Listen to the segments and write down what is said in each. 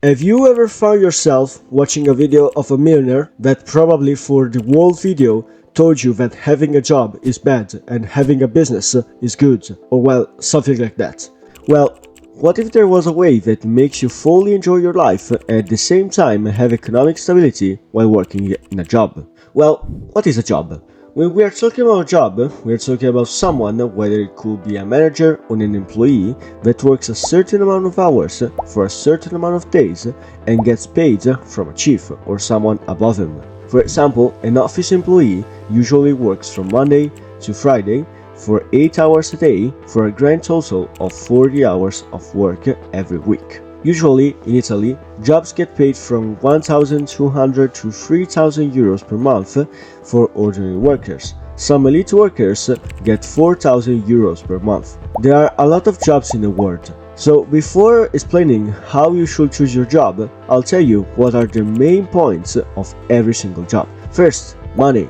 Have you ever found yourself watching a video of a millionaire that probably for the whole video told you that having a job is bad and having a business is good, or well, something like that? Well, what if there was a way that makes you fully enjoy your life and at the same time have economic stability while working in a job? Well, what is a job? When we are talking about a job, we are talking about someone, whether it could be a manager or an employee, that works a certain amount of hours for a certain amount of days and gets paid from a chief or someone above him. For example, an office employee usually works from Monday to Friday for 8 hours a day for a grand total of 40 hours of work every week. Usually, in Italy, jobs get paid from 1,200 to 3,000 euros per month for ordinary workers. Some elite workers get 4,000 euros per month. There are a lot of jobs in the world. So before explaining how you should choose your job, I'll tell you what are the main points of every single job. First, money.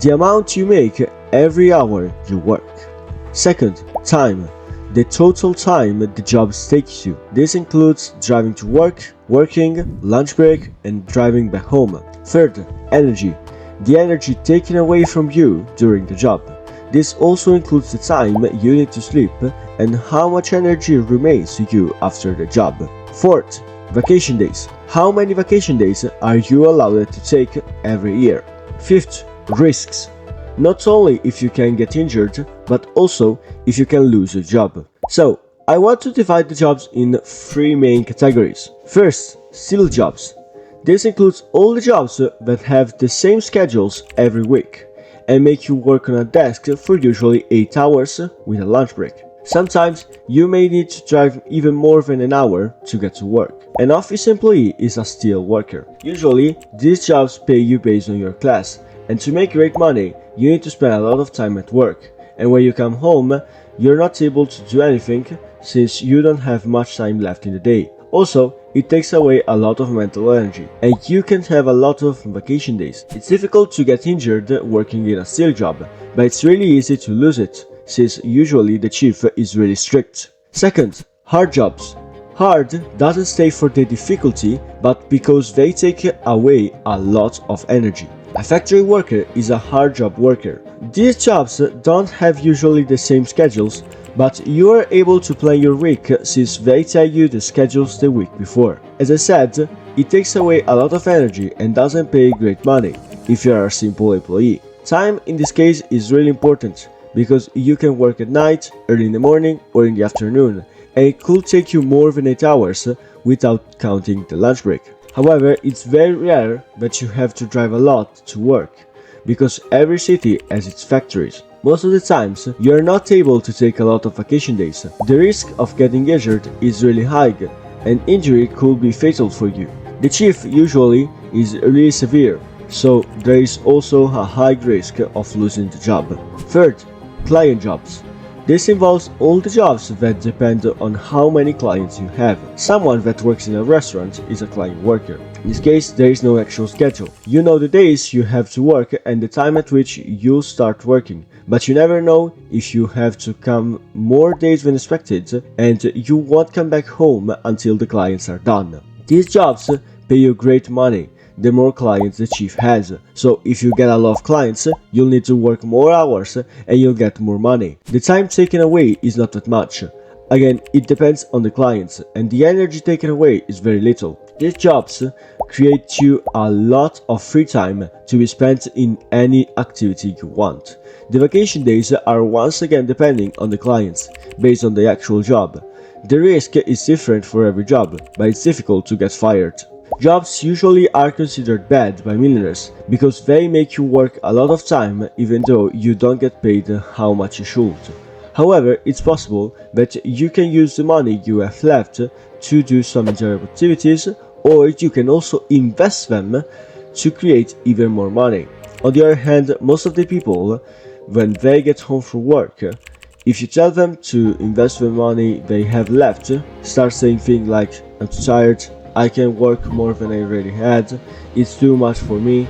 The amount you make every hour you work. Second, time. The total time the job takes you. This includes driving to work, working, lunch break, and driving back home. Third, energy. The energy taken away from you during the job. This also includes the time you need to sleep and how much energy remains to you after the job. Fourth, vacation days. How many vacation days are you allowed to take every year? Fifth, risks. Not only if you can get injured, but also if you can lose your job. So, I want to divide the jobs in three main categories. First, still jobs. This includes all the jobs that have the same schedules every week and make you work on a desk for usually 8 hours with a lunch break. Sometimes you may need to drive even more than an hour to get to work. An office employee is a steel worker. Usually, these jobs pay you based on your class, and to make great money, you need to spend a lot of time at work, and when you come home, you're not able to do anything since you don't have much time left in the day. Also, it takes away a lot of mental energy, and you can't have a lot of vacation days. It's difficult to get injured working in a steel job, but it's really easy to lose it, since usually the chief is really strict. Second, hard jobs. Hard doesn't stay for the difficulty, but because they take away a lot of energy. A factory worker is a hard job worker. These jobs don't have usually the same schedules, but you are able to plan your week since they tell you the schedules the week before. As I said, it takes away a lot of energy and doesn't pay great money if you are a simple employee. Time in this case is really important because you can work at night, early in the morning or in the afternoon, and it could take you more than 8 hours without counting the lunch break. However, it's very rare that you have to drive a lot to work, because every city has its factories. Most of the times, you are not able to take a lot of vacation days. The risk of getting injured is really high, and injury could be fatal for you. The chief usually is really severe, so there is also a high risk of losing the job. Third, client jobs. This involves all the jobs that depend on how many clients you have. Someone that works in a restaurant is a client worker. In this case, there is no actual schedule. You know the days you have to work and the time at which you'll start working, but you never know if you have to come more days than expected and you won't come back home until the clients are done. These jobs pay you great money the more clients the chief has. So if you get a lot of clients, you'll need to work more hours and you'll get more money. The time taken away is not that much. Again, it depends on the clients, and the energy taken away is very little. These jobs create you a lot of free time to be spent in any activity you want. The vacation days are once again depending on the clients, based on the actual job. The risk is different for every job, but it's difficult to get fired. Jobs usually are considered bad by millionaires because they make you work a lot of time even though you don't get paid how much you should. However, it's possible that you can use the money you have left to do some enjoyable activities, or you can also invest them to create even more money. On the other hand, most of the people, when they get home from work, if you tell them to invest the money they have left, start saying things like, "I'm too tired, I can work more than I already had, it's too much for me,"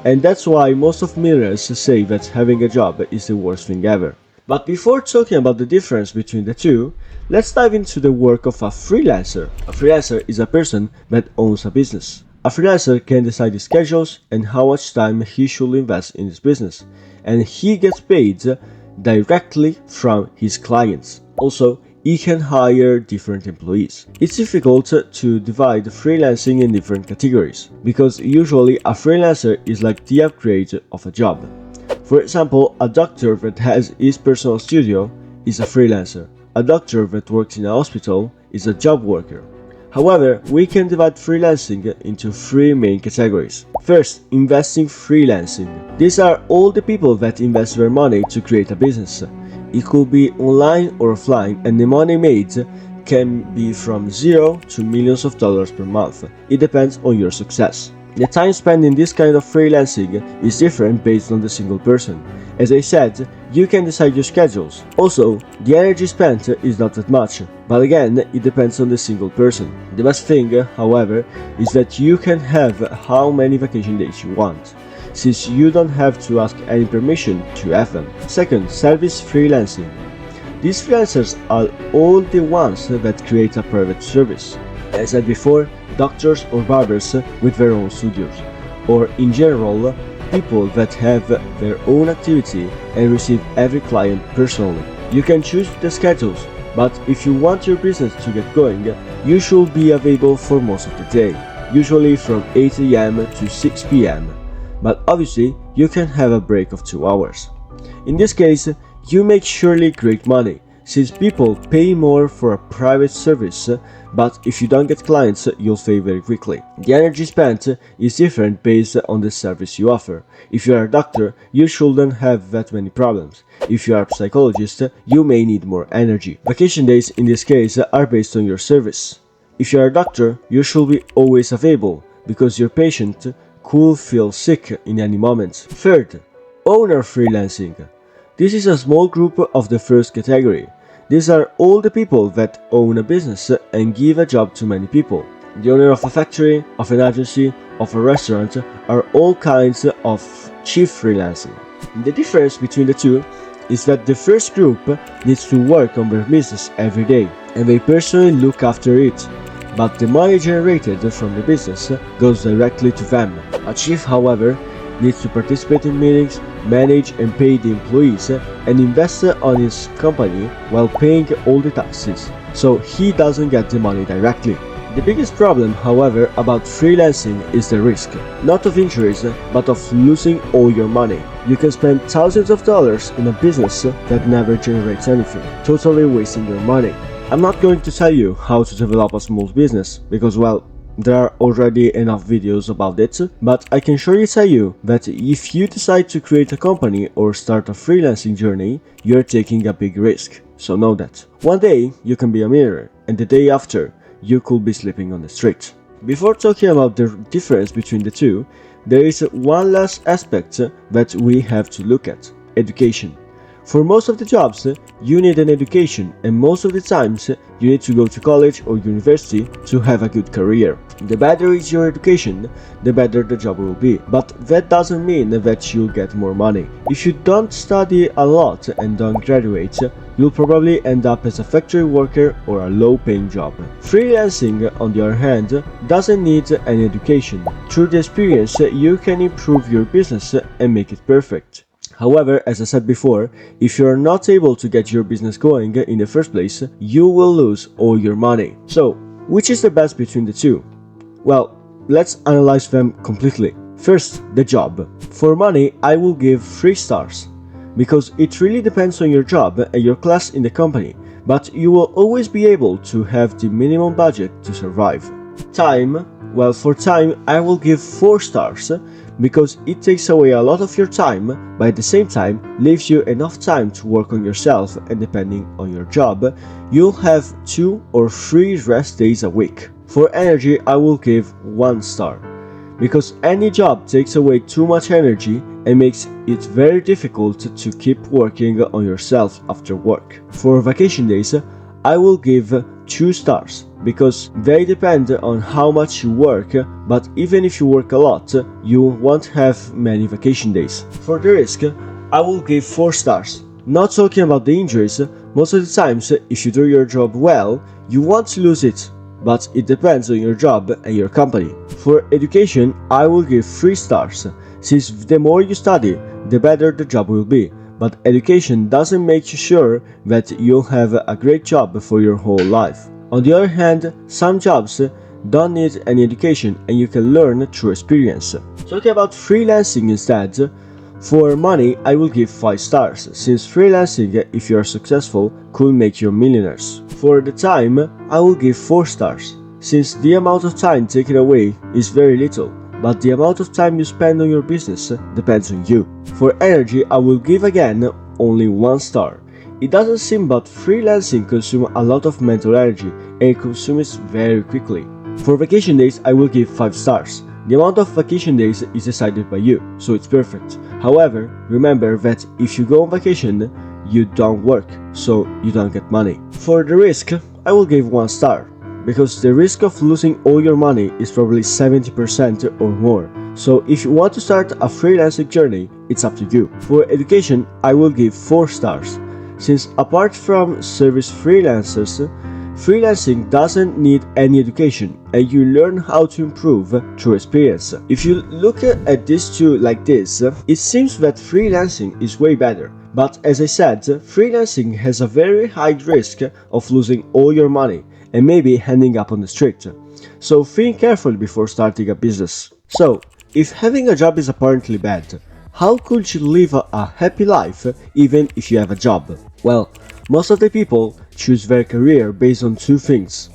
and that's why most of millionaires say that having a job is the worst thing ever. But before talking about the difference between the two, let's dive into the work of a freelancer. A freelancer is a person that owns a business. A freelancer can decide his schedules and how much time he should invest in his business, and he gets paid directly from his clients. Also, he can hire different employees. It's difficult to divide freelancing in different categories, because usually a freelancer is like the upgrade of a job. For example, a doctor that has his personal studio is a freelancer. A doctor that works in a hospital is a job worker. However, we can divide freelancing into three main categories. First, investing freelancing. These are all the people that invest their money to create a business. It could be online or offline, and the money made can be from zero to millions of dollars per month. It depends on your success. The time spent in this kind of freelancing is different based on the single person. As I said, you can decide your schedules. Also, the energy spent is not that much, but again, it depends on the single person. The best thing, however, is that you can have how many vacation days you want, since you don't have to ask any permission to have them. Second, service freelancing. These freelancers are all the ones that create a private service. As I said before, doctors or barbers with their own studios, or in general, people that have their own activity and receive every client personally. You can choose the schedules, but if you want your business to get going, you should be available for most of the day, usually from 8 AM to 6 PM. But obviously, you can have a break of 2 hours. In this case, you make surely great money, since people pay more for a private service, but if you don't get clients, you'll fail very quickly. The energy spent is different based on the service you offer. If you are a doctor, you shouldn't have that many problems. If you are a psychologist, you may need more energy. Vacation days in this case are based on your service. If you are a doctor, you should be always available, because your patient could feel sick in any moment. Third, owner freelancing. This is a small group of the first category. These are all the people that own a business and give a job to many people. The owner of a factory, of an agency, of a restaurant are all kinds of chief freelancing. The difference between the two is that the first group needs to work on their business every day, and they personally look after it, but the money generated from the business goes directly to them. A chief, however, needs to participate in meetings, manage and pay the employees, and invest on his company while paying all the taxes, so he doesn't get the money directly. The biggest problem, however, about freelancing is the risk, not of injuries, but of losing all your money. You can spend thousands of dollars in a business that never generates anything, totally wasting your money. I'm not going to tell you how to develop a small business, because well, there are already enough videos about it, but I can surely tell you that if you decide to create a company or start a freelancing journey, you're taking a big risk, so know that. One day you can be a millionaire, and the day after you could be sleeping on the street. Before talking about the difference between the two, there is one last aspect that we have to look at: education. For most of the jobs, you need an education, and most of the times you need to go to college or university to have a good career. The better is your education, the better the job will be, but that doesn't mean that you'll get more money. If you don't study a lot and don't graduate, you'll probably end up as a factory worker or a low-paying job. Freelancing, on the other hand, doesn't need any education. Through the experience, you can improve your business and make it perfect. However, as I said before, if you are not able to get your business going in the first place, you will lose all your money. So, which is the best between the two? Well, let's analyze them completely. First, the job. For money, I will give 3 stars, because it really depends on your job and your class in the company, but you will always be able to have the minimum budget to survive. Time, well, for time, I will give 4 stars, because it takes away a lot of your time, but at the same time leaves you enough time to work on yourself, and depending on your job, you'll have 2 or 3 rest days a week. For energy, I will give 1 star, because any job takes away too much energy and makes it very difficult to keep working on yourself after work. For vacation days, I will give 2 stars, because they depend on how much you work, but even if you work a lot, you won't have many vacation days. For the risk, I will give 4 stars, Not talking about the injuries, most of the times if you do your job well, you want to lose it, but it depends on your job and your company. For education, I will give 3 stars, since the more you study, the better the job will be. But education doesn't make you sure that you'll have a great job for your whole life. On the other hand, some jobs don't need any education and you can learn through experience. Talking about freelancing instead, for money I will give 5 stars, since freelancing, if you are successful, could make you millionaires. For the time, I will give 4 stars, since the amount of time taken away is very little, but the amount of time you spend on your business depends on you. For energy, I will give again only 1 star. It doesn't seem, but freelancing consumes a lot of mental energy and it consumes very quickly. For vacation days, I will give 5 stars. The amount of vacation days is decided by you, so it's perfect. However, remember that if you go on vacation, you don't work, so you don't get money. For the risk, I will give 1 star, because the risk of losing all your money is probably 70% or more. So if you want to start a freelancing journey, it's up to you. For education, I will give 4 stars, since apart from service freelancers, freelancing doesn't need any education and you learn how to improve through experience. If you look at these two like this, it seems that freelancing is way better. But as I said, freelancing has a very high risk of losing all your money and maybe ending up on the street. So think carefully before starting a business. So, if having a job is apparently bad, how could you live a happy life even if you have a job? Well, most of the people choose their career based on 2 things.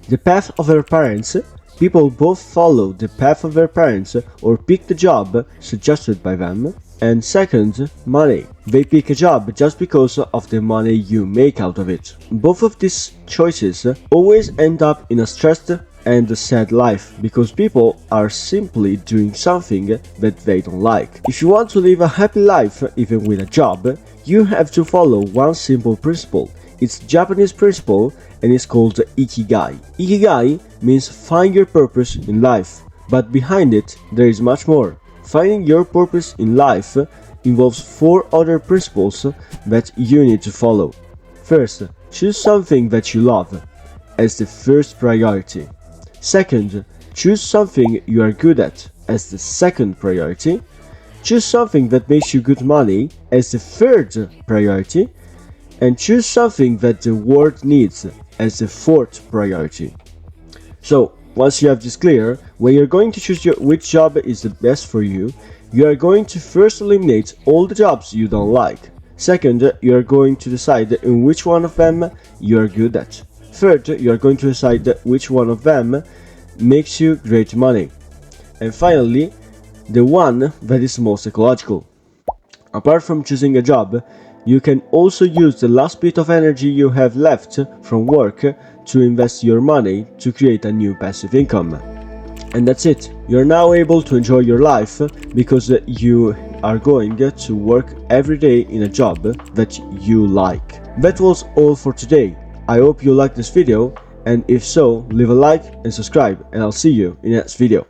The path of their parents. People both follow the path of their parents or pick the job suggested by them. And second, money. They pick a job just because of the money you make out of it. Both of these choices always end up in a stressed and a sad life, because people are simply doing something that they don't like. If you want to live a happy life even with a job, you have to follow one simple principle. It's a Japanese principle and it's called Ikigai. Ikigai means find your purpose in life, but behind it there is much more. Finding your purpose in life involves 4 other principles that you need to follow. First, choose something that you love as the first priority. Second, choose something you are good at as the second priority. Choose something that makes you good money as the third priority. And choose something that the world needs as the 4th priority. So, once you have this clear, when you're going to choose which job is the best for you, you are going to first eliminate all the jobs you don't like. Second, you are going to decide in which one of them you are good at. Third, you are going to decide which one of them makes you great money. And finally, the one that is most ecological. Apart from choosing a job, you can also use the last bit of energy you have left from work to invest your money to create a new passive income. And that's it. You're now able to enjoy your life because you are going to work every day in a job that you like. That was all for today. I hope you liked this video, and if so, leave a like and subscribe, and I'll see you in the next video.